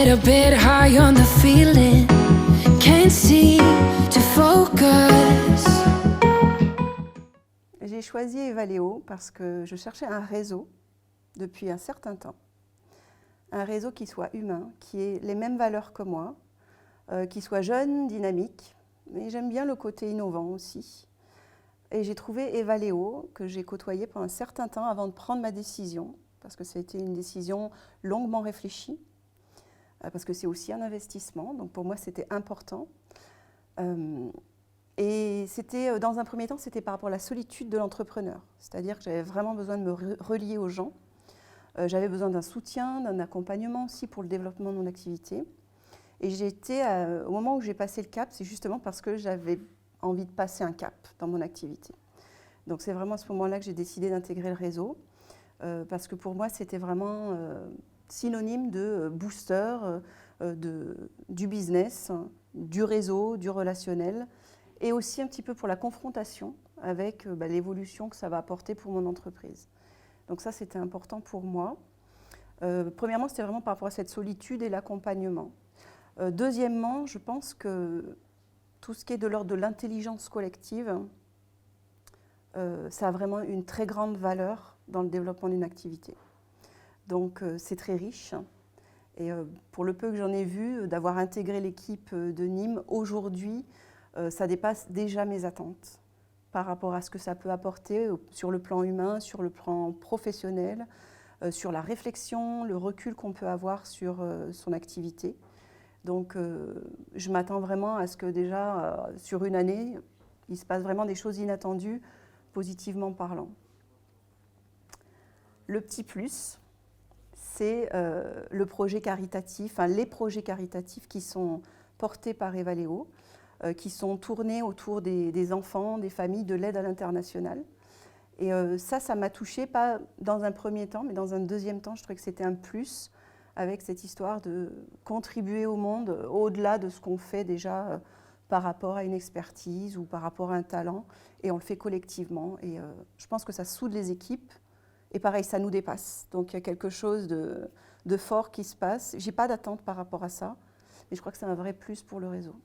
a bit high on the feeling, can't seem to focus. J'ai choisi Evaleo parce que je cherchais un réseau depuis un certain temps. Un réseau qui soit humain, qui ait les mêmes valeurs que moi, qui soit jeune, dynamique, mais j'aime bien le côté innovant aussi. Et j'ai trouvé Evaleo, que j'ai côtoyé pendant un certain temps avant de prendre ma décision, parce que c'était une décision longuement réfléchie, parce que c'est aussi un investissement, donc pour moi c'était important. Et c'était, dans un premier temps, c'était par rapport à la solitude de l'entrepreneur, c'est-à-dire que j'avais vraiment besoin de me relier aux gens. J'avais besoin d'un soutien, d'un accompagnement aussi pour le développement de mon activité. Et j'étais, au moment où j'ai passé le cap, c'est justement parce que j'avais envie de passer un cap dans mon activité. Donc c'est vraiment à ce moment-là que j'ai décidé d'intégrer le réseau, parce que pour moi c'était vraiment synonyme de booster du business, du réseau, du relationnel, et aussi un petit peu pour la confrontation avec l'évolution que ça va apporter pour mon entreprise. Donc ça c'était important pour moi. Premièrement, c'était vraiment par rapport à cette solitude et l'accompagnement. Deuxièmement, je pense que tout ce qui est de l'ordre de l'intelligence collective, ça a vraiment une très grande valeur dans le développement d'une activité. Donc c'est très riche. Et pour le peu que j'en ai vu, d'avoir intégré l'équipe de Nîmes, aujourd'hui, ça dépasse déjà mes attentes par rapport à ce que ça peut apporter sur le plan humain, sur le plan professionnel, sur la réflexion, le recul qu'on peut avoir sur son activité. Donc je m'attends vraiment à ce que déjà, sur une année, il se passe vraiment des choses inattendues, positivement parlant. Le petit plus, c'est le projet caritatif, enfin, les projets caritatifs qui sont portés par Evaleo, qui sont tournés autour des enfants, des familles, de l'aide à l'international. Et ça m'a touchée, pas dans un premier temps, mais dans un deuxième temps, je trouvais que c'était un plus avec cette histoire de contribuer au monde au-delà de ce qu'on fait déjà par rapport à une expertise ou par rapport à un talent, et on le fait collectivement. Et je pense que ça soude les équipes, et pareil, ça nous dépasse. Donc il y a quelque chose de fort qui se passe. Je n'ai pas d'attente par rapport à ça, mais je crois que c'est un vrai plus pour le réseau.